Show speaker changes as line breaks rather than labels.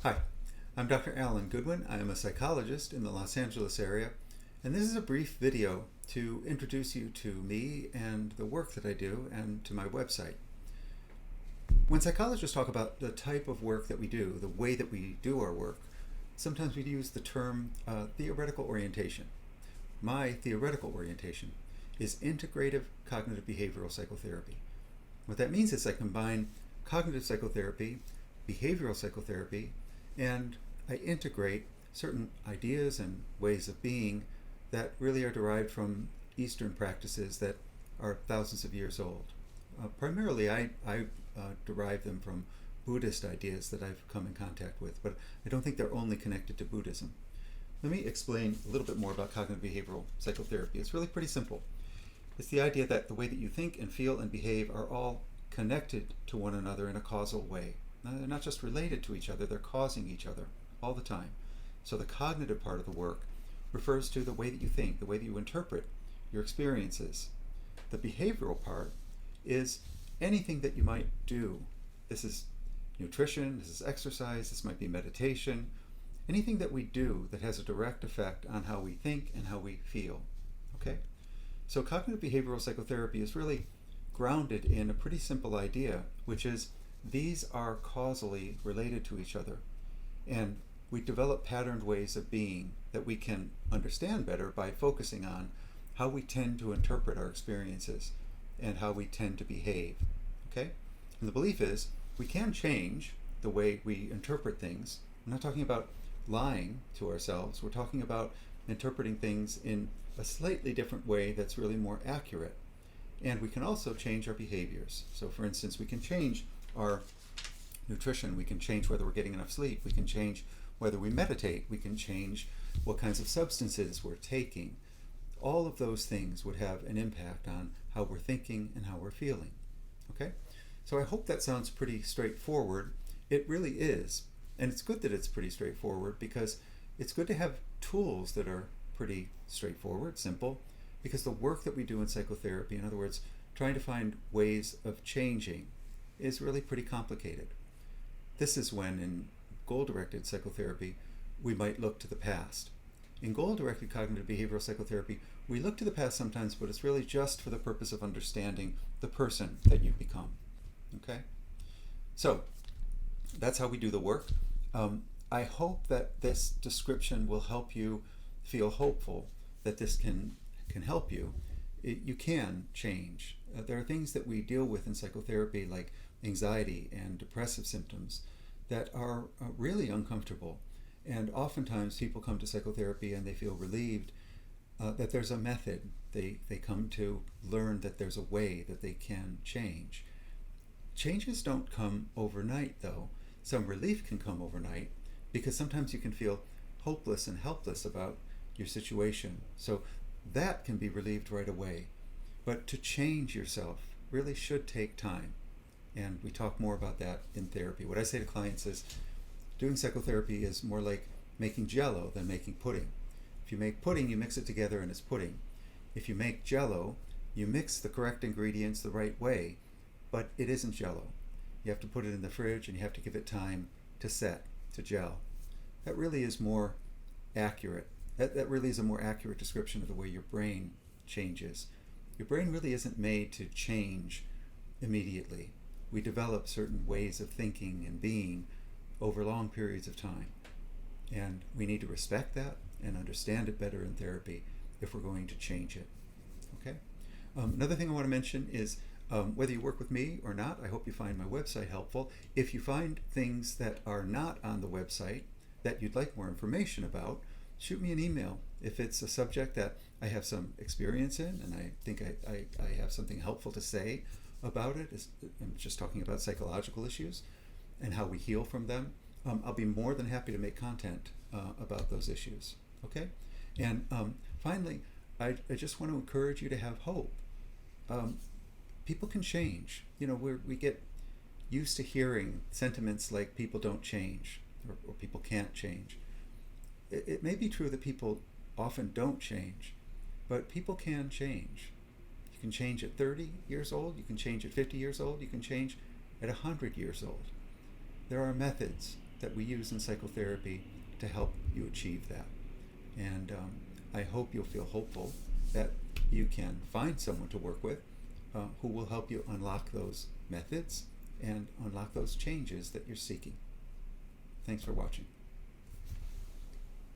Hi, I'm Dr. Alan Goodwin. I am a psychologist in the Los Angeles area, and this is a brief video to introduce you to me and the work that I do and to my website. When psychologists talk about the type of work that we do, the way that we do our work, sometimes we use the term theoretical orientation. My theoretical orientation is integrative cognitive behavioral psychotherapy. What that means is I combine cognitive psychotherapy, behavioral psychotherapy, and I integrate certain ideas and ways of being that really are derived from Eastern practices that are thousands of years old. Primarily, I derive them from Buddhist ideas that I've come in contact with, but I don't think they're only connected to Buddhism. Let me explain a little bit more about cognitive behavioral psychotherapy. It's really pretty simple. It's the idea that the way that you think and feel and behave are all connected to one another in a causal way. Now, they're not just related to each other, they're causing each other all the time. So the cognitive part of the work refers to the way that you think, the way that you interpret your experiences. The behavioral part is anything that you might do. This is nutrition, this is exercise, this might be meditation, anything that we do that has a direct effect on how we think and how we feel. Okay? So cognitive behavioral psychotherapy is really grounded in a pretty simple idea, which is these are causally related to each other. And we develop patterned ways of being that we can understand better by focusing on how we tend to interpret our experiences and how we tend to behave. Okay? And the belief is we can change the way we interpret things. I'm not talking about lying to ourselves. We're talking about interpreting things in a slightly different way that's really more accurate. And we can also change our behaviors. So for instance, we can change our nutrition, we can change whether we're getting enough sleep, we can change whether we meditate, we can change what kinds of substances we're taking. All of those things would have an impact on how we're thinking and how we're feeling. Okay? So I hope that sounds pretty straightforward. It really is. And it's good that it's pretty straightforward because it's good to have tools that are pretty straightforward, simple, because the work that we do in psychotherapy, in other words, trying to find ways of changing, is really pretty complicated. This is when in goal-directed psychotherapy, we might look to the past. In goal-directed cognitive behavioral psychotherapy, we look to the past sometimes, but it's really just for the purpose of understanding the person that you've become. Okay? So, that's how we do the work. I hope that this description will help you feel hopeful that this can help you. You can change. There are things that we deal with in psychotherapy like anxiety and depressive symptoms that are really uncomfortable. And oftentimes people come to psychotherapy and they feel relieved that there's a method. They come to learn that there's a way that they can change. Changes don't come overnight though. Some relief can come overnight because sometimes you can feel hopeless and helpless about your situation. So that can be relieved right away. But to change yourself really should take time. And we talk more about that in therapy. What I say to clients is doing psychotherapy is more like making jello than making pudding. If you make pudding, you mix it together and it's pudding. If you make jello, you mix the correct ingredients the right way, but it isn't jello. You have to put it in the fridge and you have to give it time to set, to gel. That really is more accurate. That really is a more accurate description of the way your brain changes. Your brain really isn't made to change immediately. We develop certain ways of thinking and being over long periods of time. And we need to respect that and understand it better in therapy if we're going to change it. Okay? Another thing I want to mention is whether you work with me or not, I hope you find my website helpful. If you find things that are not on the website that you'd like more information about, shoot me an email. If it's a subject that I have some experience in and I think I have something helpful to say about it, I'm just talking about psychological issues and how we heal from them, I'll be more than happy to make content about those issues. Okay? And finally, I just want to encourage you to have hope. People can change. You know, we get used to hearing sentiments like people don't change or people can't change. It may be true that people often don't change, but people can change. You can change at 30 years old, you can change at 50 years old, you can change at 100 years old. There are methods. that we use in psychotherapy to help you achieve that. And I hope you'll feel hopeful that you can find someone to work with who will help you unlock those methods and unlock those changes that you're seeking. Thanks for watching.